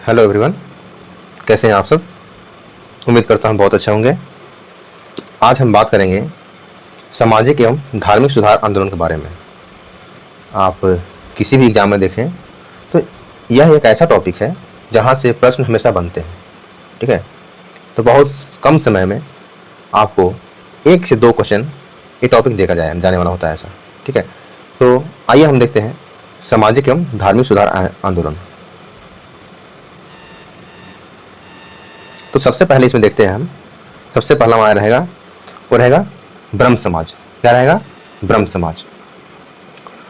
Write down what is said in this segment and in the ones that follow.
Hello everyone, कैसे हैं आप सब। उम्मीद करता हूं बहुत अच्छा होंगे। आज हम बात करेंगे सामाजिक एवं धार्मिक सुधार आंदोलन के बारे में। आप किसी भी एग्जाम में देखें तो यह एक ऐसा टॉपिक है जहां से प्रश्न हमेशा बनते हैं। ठीक है, तो बहुत कम समय में आपको 1 से 2 क्वेश्चन ये टॉपिक देकर जाने वाला होता है ऐसा। ठीक है, तो आइए हम देखते हैं सामाजिक एवं धार्मिक सुधार आंदोलन। तो सबसे पहले इसमें देखते हैं हम, सबसे पहला हमारा रहेगा वो रहेगा ब्रह्म समाज। क्या रहेगा? ब्रह्म समाज।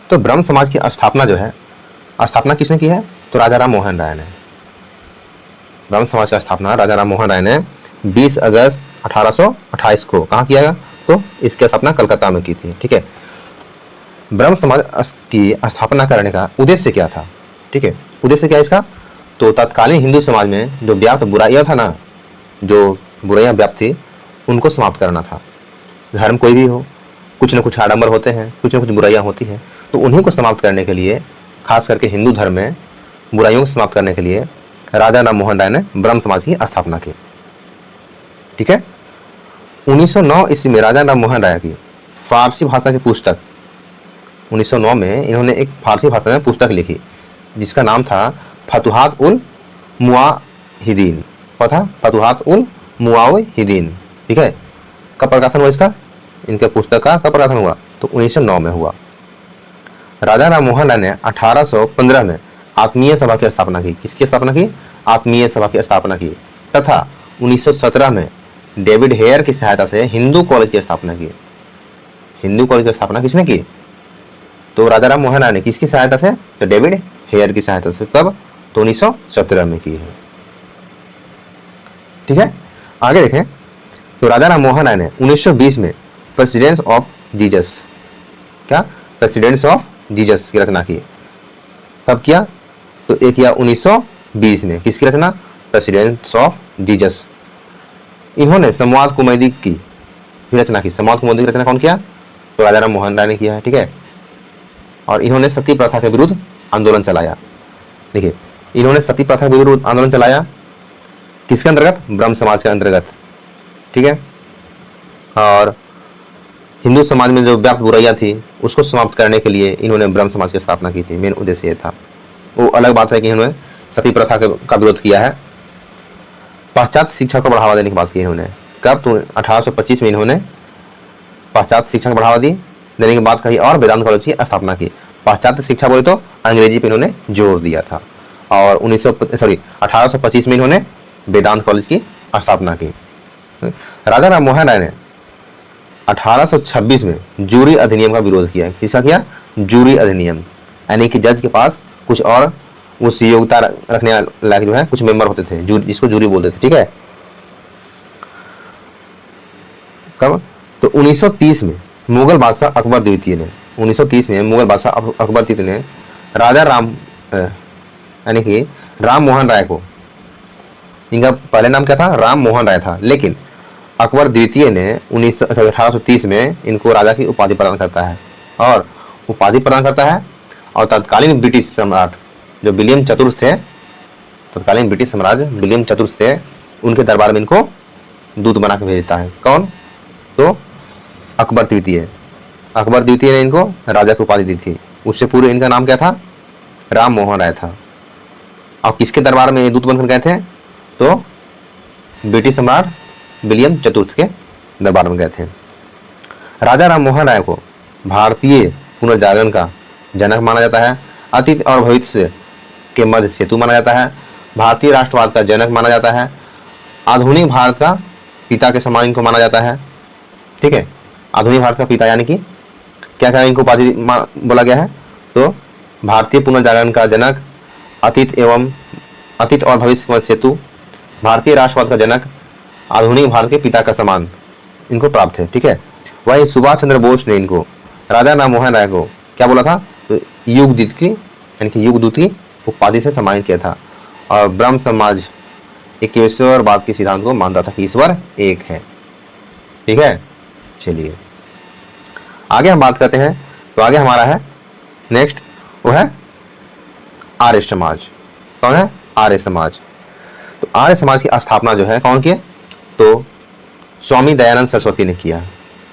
तो ब्रह्म समाज की स्थापना जो है, स्थापना किसने की है? तो राजा राम मोहन राय ने। ब्रह्म समाज की स्थापना राजा राम मोहन राय ने 20 अगस्त 1828 को कहाँ किया? तो इसकी स्थापना कलकत्ता में की थी। ठीक है, ब्रह्म समाज की स्थापना करने का उद्देश्य क्या था? ठीक है, उद्देश्य क्या है इसका? तो तत्कालीन हिंदू समाज में जो व्याप्त बुराइयां था ना, जो बुराइयां व्याप्त थी, उनको समाप्त करना था। धर्म कोई भी हो, कुछ न कुछ आडंबर होते हैं, कुछ न कुछ बुराइयां होती हैं, तो उन्हीं को समाप्त करने के लिए, खास करके हिंदू धर्म में बुराइयों को समाप्त करने के लिए राजा राम मोहन राय ने ब्रह्म समाज की स्थापना की। ठीक है, 1909 ईस्वी में राजा राम मोहन राय की फारसी भाषा की पुस्तक, 1909 में इन्होंने एक फारसी भाषा में पुस्तक लिखी जिसका नाम था फतुहात उल मुआहिदीन। क्या था? फतुहात उल मुआहिदीन। ठीक है, कब प्रकाशन हुआ इसका? इनके पुस्तक का कब प्रकाशन हुआ? तो 1909 में हुआ। राजा राम मोहन राय ने 1815 में आत्मीय सभा की स्थापना की। किसकी स्थापना की? आत्मीय सभा की स्थापना की। तथा 1917 में डेविड हेयर की सहायता से हिंदू कॉलेज की स्थापना की। हिंदू कॉलेज की स्थापना किसने की? तो राजा राम मोहन राय ने। किसकी सहायता से? तो डेविड हेयर की सहायता से। कब? तो 1917 में की है। ठीक है, आगे देखें तो राजा राम मोहन राय ने 1920 में प्रेसिडेंस ऑफ जीसस, क्या? प्रेसिडेंस ऑफ जीसस की रचना की। कब किया? तो एक किया 1920 में। किसकी रचना? Precedence of Jesus. इन्होंने संवाद कुमुदी की रचना की। संवाद कुमुदी की रचना कौन किया? तो राजा राम मोहन राय ने किया है। ठीक है, और इन्होंने सती प्रथा के विरुद्ध आंदोलन चलाया। देखिए, इन्होंने सती प्रथा के विरुद्ध आंदोलन चलाया किसके अंतर्गत? ब्रह्म समाज के अंतर्गत। ठीक है, और हिंदू समाज में जो व्याप्त बुराइयां थी उसको समाप्त करने के लिए इन्होंने ब्रह्म समाज की स्थापना की थी। मेन उद्देश्य ये था। वो अलग बात है कि इन्होंने सती प्रथा का विरोध किया है। पाश्चात्य शिक्षा को बढ़ावा देने की बात की इन्होंने। कब? तो 1825 में इन्होंने पाश्चात्य शिक्षा को बढ़ावा देने की बात कही और वेदांत कॉलेज की स्थापना की। पाश्चात्य शिक्षा बोले तो अंग्रेजी पे इन्होंने जोर दिया था। और 1825 में इन्होंने वेदांत कॉलेज की स्थापना की। राजा राम मोहन राय ने 1826 में जूरी अधिनियम का विरोध किया। किसका किया? जूरी अधिनियम, यानी कि जज के पास कुछ और उस योग्यता रखने लायक जो है कुछ मेंबर होते थे, जिसको जूरी बोलते थे। ठीक है, कब? तो 1930 में मुगल बादशाह अकबर द्वितीय ने, 1930 में मुगल बादशाह अकबर द्वितीय ने राजा राम यानी कि राम मोहन राय को, इनका पहले नाम क्या था? राम मोहन राय था, लेकिन अकबर द्वितीय ने 1830 में इनको राजा की उपाधि प्रदान करता है। और उपाधि प्रदान करता है और तत्कालीन ब्रिटिश सम्राट जो विलियम चतुर्थ थे, तत्कालीन ब्रिटिश सम्राट विलियम चतुर्थ थे, उनके दरबार में इनको दूत बना के भेजता है। कौन? तो अकबर द्वितीय। अकबर द्वितीय ने इनको राजा की उपाधि दी थी। उससे पूर्व इनका नाम क्या था? राम मोहन राय था। और किसके दरबार में ये दूत बनकर गए थे? तो ब्रिटिश सम्राट विलियम चतुर्थ के दरबार में गए थे। राजा राम मोहन राय को भारतीय पुनर्जागरण का जनक माना जाता है। अतीत और भविष्य के मध्य सेतु माना जाता है। भारतीय राष्ट्रवाद का जनक माना जाता है। आधुनिक भारत का पिता के समान इनको माना जाता है। ठीक है, आधुनिक भारत का पिता यानी कि क्या क्या इनको उपाधि बोला गया है? तो भारतीय पुनर्जागरण का जनक, अतीत और भविष्य के मध्य सेतु, भारतीय राष्ट्रवाद का जनक, आधुनिक भारत के पिता का सम्मान इनको प्राप्त है। ठीक है, वही सुभाष चंद्र बोस ने इनको, राजा राम मोहन राय को क्या बोला था? तो युगदूत की, यानी कि युगदूत की उपाधि से सम्मानित किया था। और ब्रह्म समाज एक ईश्वरवाद के सिद्धांत को मानता था कि ईश्वर एक है। ठीक है, चलिए आगे हम बात करते हैं। तो आगे हमारा है नेक्स्ट, वो है आर्य समाज। कौन है? आर्य समाज। तो आर्य समाज की स्थापना जो है कौन किए, तो स्वामी दयानंद सरस्वती ने किया।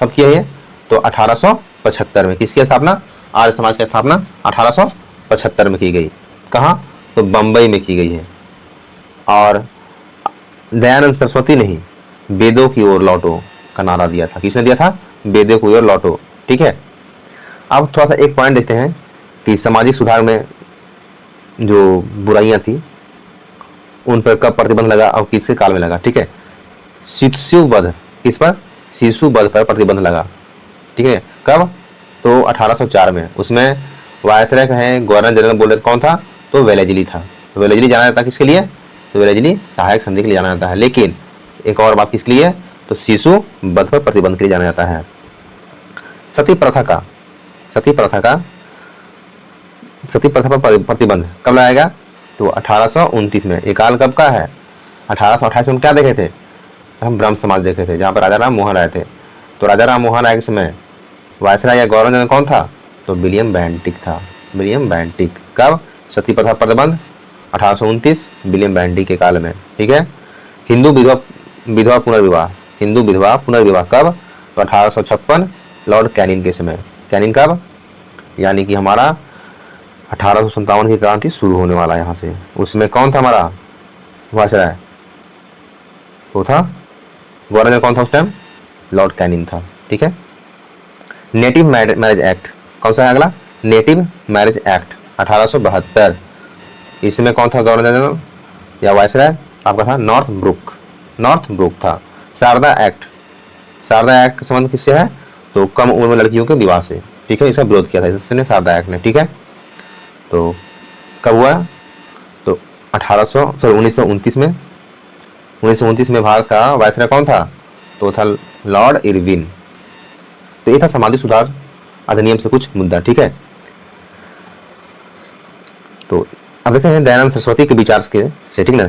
कब किया ये, तो 1875 में। किसकी स्थापना, आर्य समाज की स्थापना 1875 में की गई। कहाँ, तो बंबई में की गई है। और दयानंद सरस्वती ने ही वेदों की ओर लौटो का नारा दिया था। किसने दिया था, वेदों की ओर लौटो। ठीक है, अब थोड़ा सा एक पॉइंट देखते हैं कि सामाजिक सुधार में जो बुराइयां थी उन पर कब प्रतिबंध लगा और किसके काल में लगा। ठीक है, शिशुवध, किस पर, शिशुवध पर प्रतिबंध लगा। ठीक है, कब, तो 1804 में। उसमें वायसराय है, गवर्नर जनरल बोल रहे कौन था, तो वेलेजली था। तो वेलेजली जाना जाता है किसके लिए, तो वेलेजली सहायक संधि के लिए जाना जाता है। लेकिन एक और बात किसके लिए, तो शिशुवध पर प्रतिबंध के लिए जाना जाता है। सती प्रथा का पर प्रतिबंध कब लगाएगा, तो 1829 में। ये काल कब का है, 1828 में क्या देखे थे, हम ब्रह्म समाज देखे थे, जहाँ पर राजा राम मोहन राय थे। तो राजा राम मोहन राय के समय वायसराय या गवर्नर जनरल कौन था, तो विलियम बेंटिक था। William Bentinck. कब, सती प्रथा प्रतिबंध 1829 विलियम बेंटिक के काल में। ठीक है, हिंदू विधवा पुनर्विवाह कब, तो 1856 लॉर्ड कैनिंग के समय। कैनिंग कब, यानी कि हमारा 1857 की क्रांति शुरू होने वाला है यहाँ से। उसमें कौन था हमारा वायसराय, तो था गवर्नर कौन था उस टाइम, लॉर्ड कैनिंग था। ठीक है, नेटिव मैरिज एक्ट कौन सा है अगला, नेटिव मैरिज एक्ट 1872। इसमें कौन था गवर्नर जनरल या वायसराय, आपका था नॉर्थ ब्रुक था। शारदा एक्ट का संबंध किससे है, तो कम उम्र में लड़कियों के विवाह से। ठीक है, इसका विरोध किया था इसने शारदा एक्ट ने। ठीक है, तो कब हुआ, तो 1929 में। 1929 में भारत का वायसराय कौन था, तो था लॉर्ड इरविन। तो ये था सामाजिक सुधार अधिनियम से कुछ मुद्दा। ठीक है, तो अब देखते हैं दयानंद सरस्वती के विचार के से। ठीक ना,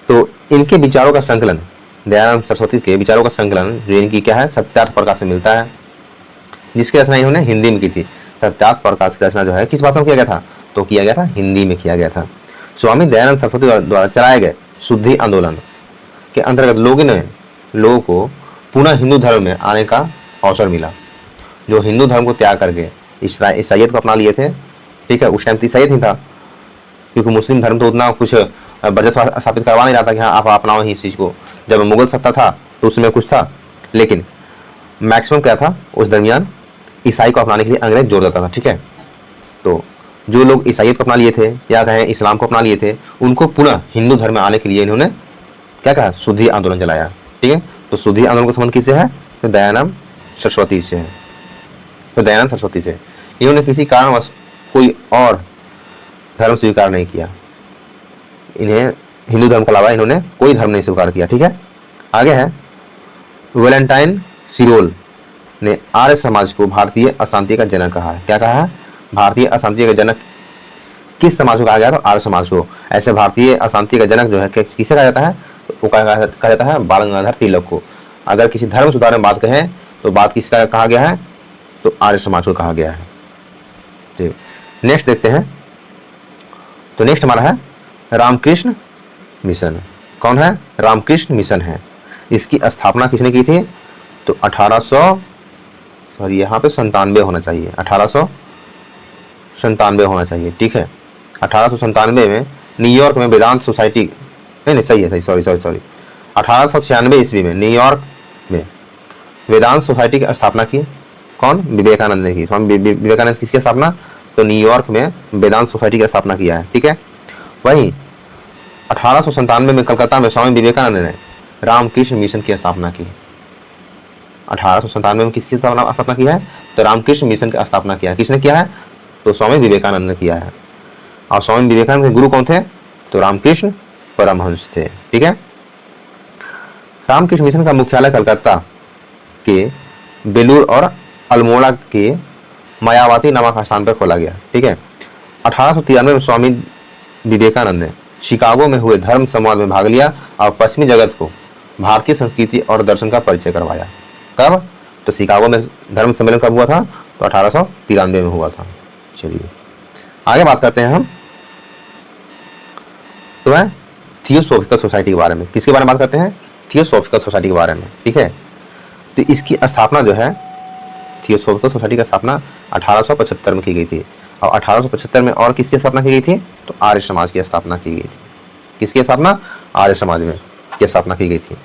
तो इनके विचारों का संकलन, दयानंद सरस्वती के विचारों का संकलन जो इनकी क्या है, सत्यार्थ प्रकाश में मिलता है, जिसकी रचना इन्होंने हिंदी में की थी। सत्यार्थ प्रकाश की रचना जो है किस भाषा में किया गया था, तो किया गया था हिंदी में किया गया था। स्वामी दयानंद सरस्वती द्वारा चलाए गए शुद्धि आंदोलन के अंतर्गत लोगों को पुनः हिंदू धर्म में आने का अवसर मिला। जो हिंदू धर्म को त्याग करके ईसाइयत को अपना लिए थे। ठीक है, उस टाइम तो ईसाइयत ही था, क्योंकि मुस्लिम धर्म तो उतना कुछ वर्चस्व स्थापित करवा नहीं रहा था कि हाँ आप अपनाओ ही इस चीज़ को। जब मुगल सत्ता था तो उसमें कुछ था, लेकिन मैक्सिमम क्या था उस दरमियान, ईसाई को अपनाने के लिए अंग्रेज जोर देता था। ठीक है, तो जो लोग ईसाइयत को अपना लिए थे या कहें इस्लाम को अपना लिए थे, उनको पुनः हिंदू धर्म में आने के लिए इन्होंने क्या कहा, शुद्धि आंदोलन चलाया। ठीक है, तो शुद्धि आंदोलन का संबंध किससे है, तो दयानंद सरस्वती से है। तो दयानंद सरस्वती से इन्होंने किसी कारणवश कोई और धर्म स्वीकार नहीं किया। इन्हें हिंदू धर्म के अलावा इन्होंने कोई धर्म नहीं स्वीकार किया। ठीक है, आगे है वैलेंटाइन सिरोल ने आर्य समाज को भारतीय अशांति का जनक कहा है। क्या कहा है, भारतीय अशांति का जनक किस समाज को कहा गया, तो आर्य समाज को। ऐसे भारतीय अशांति का जनक जो है किसे कहा जाता है, तो वो कहा जाता है बाल गंगाधर तिलक को। अगर किसी धर्म सुधार में बात कहें तो बात किसका कहा गया है, तो आर्य समाज को कहा गया है। ठीक, नेक्स्ट देखते हैं। तो नेक्स्ट हमारा है रामकृष्ण मिशन। कौन है, रामकृष्ण मिशन है। इसकी स्थापना किसने की थी, तो 1897 होना चाहिए, 1897 होना चाहिए। ठीक है, 1897 में न्यूयॉर्क में वेदांत सोसाइटी, नहीं सही है, सॉरी 1896 ईस्वी में न्यूयॉर्क में वेदांत सोसाइटी की स्थापना की। कौन, विवेकानंद ने की। स्वामी विवेकानंद किसकी स्थापना, तो न्यूयॉर्क में वेदांत सोसाइटी की स्थापना किया है। ठीक है, वहीं 1897 में कलकत्ता में स्वामी विवेकानंद ने रामकृष्ण मिशन की स्थापना की। 1897 में किसकी स्थापना की है, तो रामकृष्ण मिशन की स्थापना किया है। किसने किया है, तो स्वामी विवेकानंद ने किया है। और स्वामी विवेकानंद के गुरु कौन थे, तो रामकृष्ण परमहंस थे। ठीक है, रामकृष्ण मिशन का मुख्यालय कलकत्ता के बेलूर और अल्मोड़ा के मायावती नामक स्थान पर खोला गया। ठीक है, 1893 में स्वामी विवेकानंद ने शिकागो में हुए धर्म संवाद में भाग लिया और पश्चिमी जगत को भारतीय संस्कृति और दर्शन का परिचय करवाया। कब, तो शिकागो में धर्म सम्मेलन कब हुआ था, तो 1893 में हुआ था। चलिए आगे बात करते हैं हम। तो है थियोसॉफिकल सोसाइटी के बारे में। किसके बारे में बात करते हैं? थियोसॉफिकल सोसाइटी के बारे में, ठीक है। तो इसकी स्थापना जो है, थियोसॉफिकल सोसाइटी की स्थापना 1875 में की गई थी। और 1875 में और किसकी स्थापना की गई थी? तो आर्य समाज की स्थापना की गई थी। किसकी स्थापना? आर्य समाज में की स्थापना की गई थी।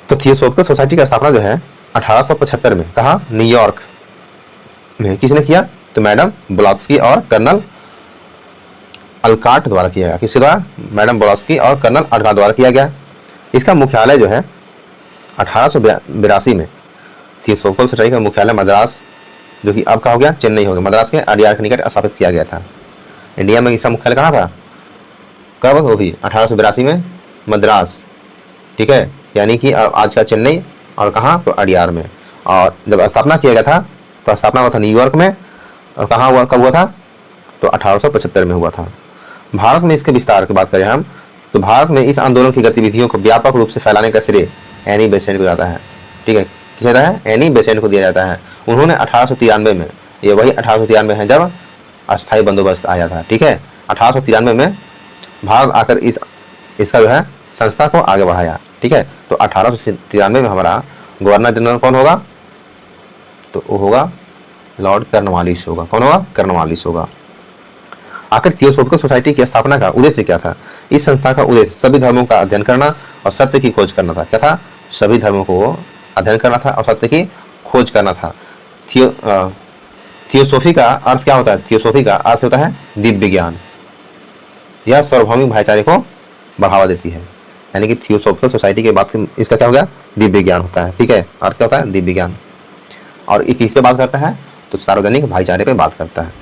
तो थियोसॉफिकल सोसाइटी की स्थापना जो है 1875 में, कहाँ? न्यूयॉर्क में। किसने किया? तो मैडम ब्लॉस्की और कर्नल अलकाट द्वारा किया गया। किसके द्वारा? मैडम ब्लॉस्की और कर्नल अलकाट द्वारा किया गया। इसका मुख्यालय जो है 1882 में, थियोसॉफिकल सोसाइटी का मुख्यालय मद्रास, जो कि अब का हो गया चेन्नई हो गया, मद्रास के अडियार के निकट स्थापित किया गया था। इंडिया में इसका मुख्यालय कहाँ था? कब? वो भी 1882 में मद्रास, ठीक है, यानी कि आज का चेन्नई, और कहाँ? तो अडियार में। और जब स्थापना किया गया था तो स्थापना हुआ था न्यूयॉर्क में, और कहाँ हुआ, कब हुआ था? तो 1875 में हुआ था। भारत में इसके विस्तार की बात करें हम, तो भारत में इस आंदोलन की गतिविधियों को व्यापक रूप से फैलाने का श्रेय एनी बेसेंट को जाता है, ठीक है। किसे जाता है? एनी बेसेंट को दिया जाता है। उन्होंने 1893 में, ये वही 1893 है जब अस्थायी बंदोबस्त आया था, ठीक है। 1893 में भारत आकर इसका जो है संस्था को आगे बढ़ाया, ठीक है। तो 1893 में हमारा गवर्नर जनरल कौन होगा? तो वो होगा लॉर्ड कॉर्नवालिस होगा। कौन होगा? कॉर्नवालिस होगा। आखिर थियोसॉफिकल सोसाइटी की स्थापना का उद्देश्य क्या था? इस संस्था का उद्देश्य सभी धर्मों का अध्ययन करना और सत्य की खोज करना था। क्या था? सभी धर्मों को अध्ययन करना था और सत्य की खोज करना था। थियोसॉफी का अर्थ क्या होता है? थियोसॉफी का अर्थ होता है दिव्य ज्ञान। यह सार्वभौमिक भाईचारे को बढ़ावा देती है, यानी कि थियोसॉफिकल सोसाइटी के बाद इसका क्या हो गया? दिव्य ज्ञान होता है, ठीक है। अर्थ क्या होता है? दिव्य ज्ञान। और ये किस पे बात करता है? तो सार्वजनिक भाईचारे पे बात करता है।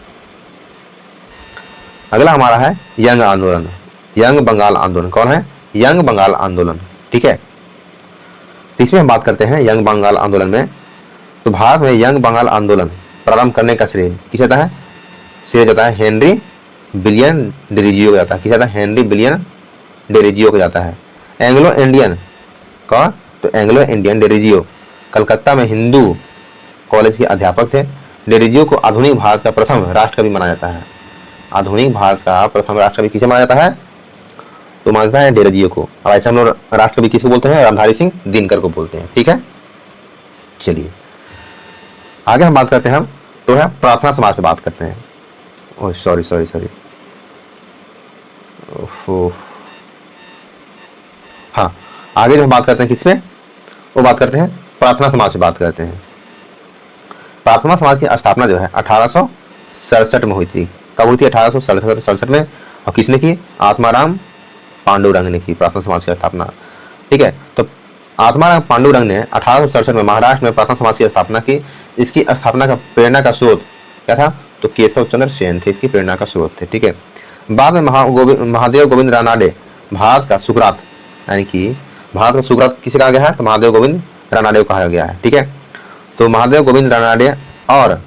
अगला हमारा है यंग आंदोलन, यंग बंगाल आंदोलन। कौन है? यंग बंगाल आंदोलन, ठीक है। तो इसमें हम बात करते हैं यंग बंगाल आंदोलन में। तो भारत में यंग बंगाल आंदोलन प्रारंभ करने का श्रेय किसे जाता है? श्रेय जाता है हेनरी विलियम डेरिजियो को जाता है। किसे जाता है? हेनरी विलियम डेरिजियो को जाता है। एंग्लो इंडियन का, तो एंग्लो इंडियन डेरिजियो कलकत्ता में हिंदू कॉलेज के अध्यापक थे। डेरिजियो को आधुनिक भारत का प्रथम राष्ट्रकवि माना जाता है। आधुनिक भारत का प्रथम राष्ट्रकवि किसे माना जाता है? तो मानता है डेरिजियो को। और ऐसे हम लोग राष्ट्रकवि किसको बोलते हैं? रामधारी सिंह दिनकर को बोलते हैं, ठीक है। चलिए आगे हम बात करते हैं, हम तो है प्रार्थना समाज पे बात करते हैं। ओह सॉरी, हाँ, आगे जो हम बात करते हैं किस पे? वो बात करते हैं प्रार्थना समाज से बात करते हैं। प्रार्थना समाज की स्थापना जो है 1867 में हुई थी। कब हुई थी? 1867 में। और किसने की? आत्माराम पांडुरंग ने की प्रार्थना समाज की स्थापना, ठीक है। तो आत्माराम पांडुरंग ने 1867 में महाराष्ट्र में प्रार्थना समाज की स्थापना की। इसकी स्थापना का प्रेरणा का स्रोत क्या था? तो केशव चंद्र सेन थे इसकी प्रेरणा का स्रोत थे, ठीक है। बाद में महादेव गोविंद रानाडे भारत का सुकरात, यानी कि भारत का सुकरात किसे कहा गया है? तो महादेव गोविंद रानाडे को कहा गया है, ठीक है। तो महादेव गोविंद रानाडे और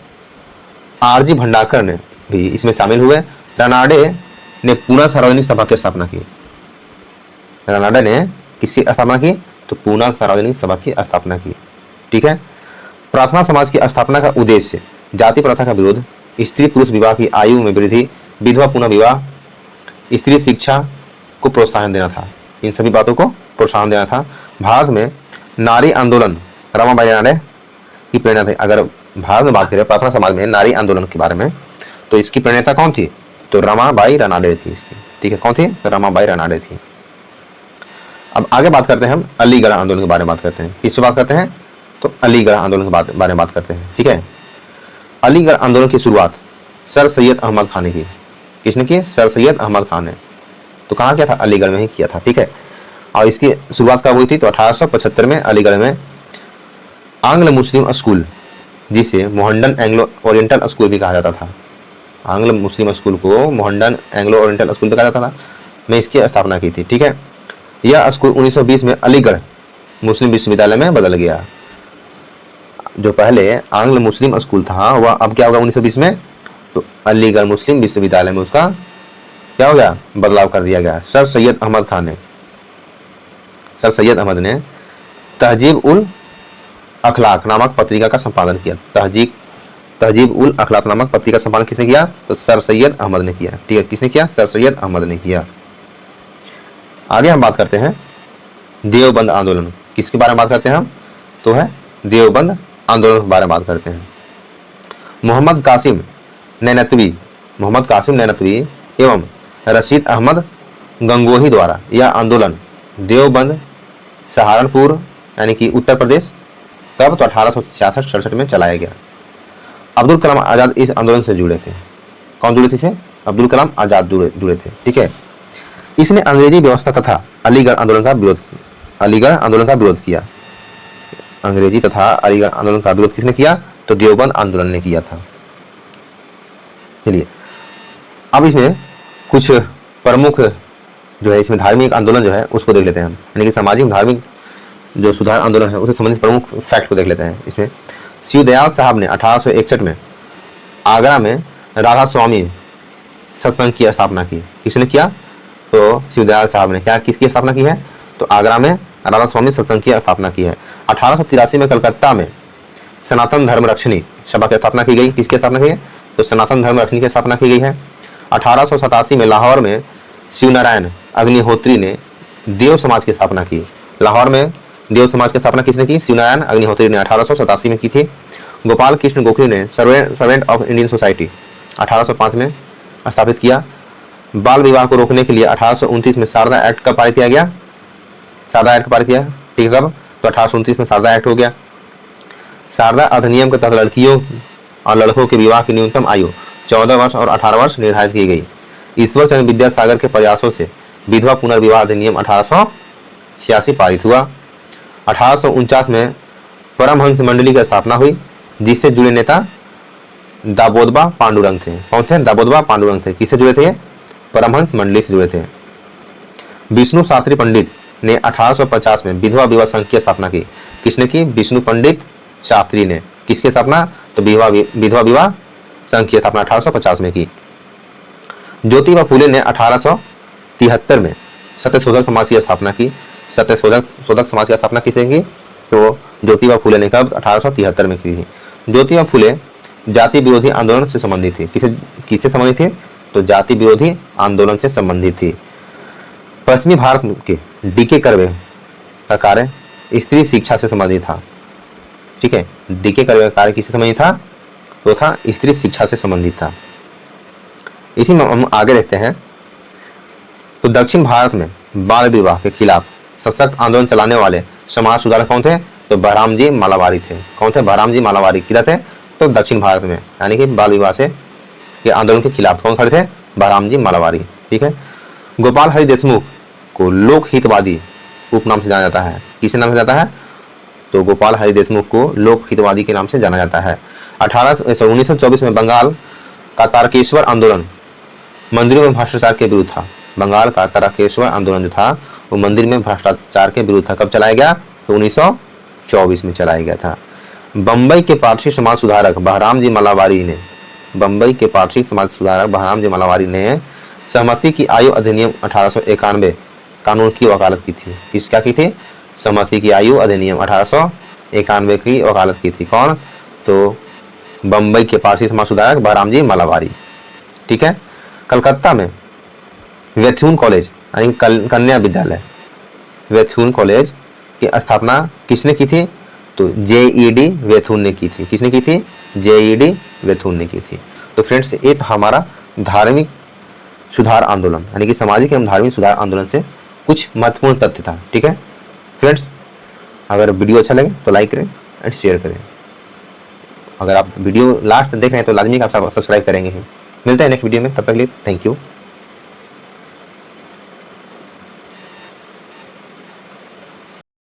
आरजी भंडारकर ने भी इसमें शामिल हुए। रानाडे ने पूना सार्वजनिक सभा की स्थापना की। रानाडे ने किसकी स्थापना की? तो पूना सार्वजनिक सभा की स्थापना की, ठीक है। प्रार्थना समाज की स्थापना का उद्देश्य जाति प्रथा का विरोध, स्त्री पुरुष विवाह की आयु में वृद्धि, विधवा पुनः विवाह, स्त्री शिक्षा को प्रोत्साहन देना था। इन सभी बातों को प्रोत्साहन देना था। भारत में नारी आंदोलन रमाबाई रानाडे की प्रेरणा थी। अगर भारत में बात करें प्रार्थना समाज में नारी आंदोलन के बारे में, तो इसकी प्रेरणा कौन थी? तो रमाबाई रानाडे थी इसकी, ठीक है। कौन थी? तो रमाबाई रानाडे थी। अब आगे बात करते हैं हम अलीगढ़ आंदोलन के बारे में बात करते हैं। किस पे बात करते हैं? तो अलीगढ़ आंदोलन के बारे में बात करते हैं, ठीक है। अलीगढ़ आंदोलन की शुरुआत सर सैयद अहमद खान ने की। किसने की? सर सैयद अहमद खान ने। तो कहाँ किया था? अलीगढ़ में ही किया था, ठीक है। और इसकी शुरुआत कब हुई थी? तो 1875 में अलीगढ़ में आंग्ल मुस्लिम स्कूल, जिसे मोहनडन एंग्लो ओरिएंटल स्कूल भी कहा जाता था, आंग्ल मुस्लिम स्कूल को मोहनडन एंग्लो ओरिएंटल स्कूल भी कहा जाता था, में इसकी स्थापना की थी, ठीक है। यह स्कूल 1920 में अलीगढ़ मुस्लिम विश्वविद्यालय में बदल गया। जो पहले आंग्ल मुस्लिम स्कूल था वह अब क्या होगा 1920 में? तो अलीगढ़ मुस्लिम विश्वविद्यालय में उसका क्या हो गया? बदलाव कर दिया गया। सर सैयद अहमद ने तहजीब उल अखलाक नामक पत्रिका का संपादन किया। तहजीब उल अखलाक नामक पत्रिका का संपादन किसने किया? तो सर सैयद अहमद ने किया, ठीक है। किसने किया? सर सैयद अहमद ने किया। आगे हम बात करते हैं देवबंद आंदोलन। किसके बारे में बात करते हैं हम? तो है देवबंद आंदोलन के बारे में बात करते हैं। मोहम्मद कासिम नैनतवी एवं रशीद अहमद गंगोही द्वारा यह आंदोलन देवबंद सहारनपुर यानी कि उत्तर प्रदेश कब? तो 1866-67 में चलाया गया। अब्दुल कलाम आज़ाद इस आंदोलन से जुड़े थे। कौन जुड़े थे इसे? अब्दुल कलाम आज़ाद जुड़े थे। ठीक है, इसने अंग्रेजी व्यवस्था तथा अलीगढ़ आंदोलन का विरोध किया। अंग्रेजी तथा अलीगढ़ आंदोलन का विरोध किसने किया? तो देवबंद आंदोलन ने किया था। चलिए अब इसमें कुछ प्रमुख जो है इसमें धार्मिक आंदोलन जो है उसको देख लेते हैं हम, यानी कि सामाजिक धार्मिक जो सुधार आंदोलन है उससे संबंधित प्रमुख फैक्ट को देख लेते हैं। इसमें शिवदयाल साहब ने 1861 में आगरा में राधा स्वामी सत्संग की स्थापना की। किसने किया? तो शिवदयाल साहब ने क्या किसकी स्थापना की है? तो आगरा में राधा स्वामी सत्संग की स्थापना की है। 1883 में कलकत्ता में सनातन धर्म रक्षणी सभा की स्थापना की गई। किसकी स्थापना की है? तो सनातन धर्म रक्षणी की स्थापना की गई है। 1887 में लाहौर में शिवनारायण अग्निहोत्री ने देव समाज की स्थापना की। लाहौर में देव समाज की स्थापना किसने की? शिवनारायण अग्निहोत्री ने 1887 में की थी। गोपाल कृष्ण गोखले ने सर्वेंट ऑफ इंडियन सोसाइटी 1805 में स्थापित किया। बाल विवाह को रोकने के लिए 1829 में शारदा एक्ट का पारित किया गया। शारदा एक्ट पारित किया, ठीक है, कब? तो 1829 में शारदा एक्ट हो गया। शारदा अधिनियम के तहत लड़कियों और लड़कों के विवाह की न्यूनतम आयु 14 वर्ष और 18 वर्ष निर्धारित की गई। ईश्वर चंद्र विद्यासागर के प्रयासों से विधवा पुनर्विवाह अधिनियम 1886 पारित हुआ। 1849 में परमहंस मंडली की स्थापना हुई, जिससे जुड़े नेता दाबोदबा पांडुरंग थे। कौन थे? दाबोदबा पांडुरंग थे। किससे जुड़े थे? परमहंस मंडली से जुड़े थे। विष्णु शास्त्री पंडित ने 1850 में विधवा विवाह संघ की स्थापना की। किसने की? विष्णु पंडित शास्त्री ने। किसकी स्थापना? तो विधवा विवाह संघ की स्थापना 1850 में की। ज्योतिबा फूले ने 1873 में सत्यशोधक समाज की स्थापना की। सत्यशोधक समाज की स्थापना किसने की? तो ज्योतिबा फूले ने कब? 1873 में की थी। ज्योतिबा फूले जाति विरोधी आंदोलन से संबंधित थी। किससे संबंधित थी? तो जाति विरोधी आंदोलन से संबंधित थी। पश्चिमी भारत के डीके कर्वे का कार्य स्त्री शिक्षा से संबंधित था। ठीक है, डीके कर्वे का कार्य किससे संबंधित था? तो था स्त्री शिक्षा से संबंधित था। इसी में हम आगे देखते हैं। तो दक्षिण भारत में बाल विवाह के खिलाफ सशक्त आंदोलन चलाने वाले समाज सुधारक कौन थे? तो बहराम जी मालावारी थे। कौन थे? बहराम जी मालावारी। किधर थे? तो दक्षिण भारत में, यानी कि बाल विवाह से के आंदोलन के खिलाफ कौन खड़े थे? बहराम जी मालावारी। ठीक है। गोपाल हरि देशमुख को लोक हितवादी उपनाम से जाना जाता है। किस नाम से जाता है? तो गोपाल हरि देशमुख को लोक हितवादी के नाम से जाना जाता है। 1924 में बंगाल का तारकेश्वर आंदोलन मंदिरों में भ्रष्टाचार के विरुद्ध था। बंगाल का तारकेश्वर आंदोलन जो था वो मंदिर में भ्रष्टाचार के विरुद्ध था। कब चलाया गया? तो 1924 में चलाया गया था। बम्बई के पारसी समाज सुधारक बहराम जी मालावारी ने सहमति की आयु अधिनियम 1891 कानून की वकालत की थी। किसका की थी? सहमति की आयु अधिनियम 1891 की वकालत की थी। कौन? तो बम्बई के पारसी समाज सुधारक बहराम जी मालावारी। ठीक है। कलकत्ता में वेथुन कॉलेज यानी कन्या विद्यालय वेथुन कॉलेज की स्थापना किसने की थी? तो जेईडी वेथुन ने की थी। किसने की थी? जेईडी वेथुन ने की थी। तो फ्रेंड्स, ये तो हमारा धार्मिक सुधार आंदोलन यानी कि सामाजिक एवं धार्मिक सुधार आंदोलन से कुछ महत्वपूर्ण तथ्य था। ठीक है फ्रेंड्स, अगर वीडियो अच्छा लगे तो लाइक करें एंड शेयर करें। अगर आप वीडियो लास्ट से देख रहे हैं तो लाजमी आप सब्सक्राइब करेंगे ही। मिलते हैं नेक्स्ट वीडियो में, तब तक के लिए थैंक यू।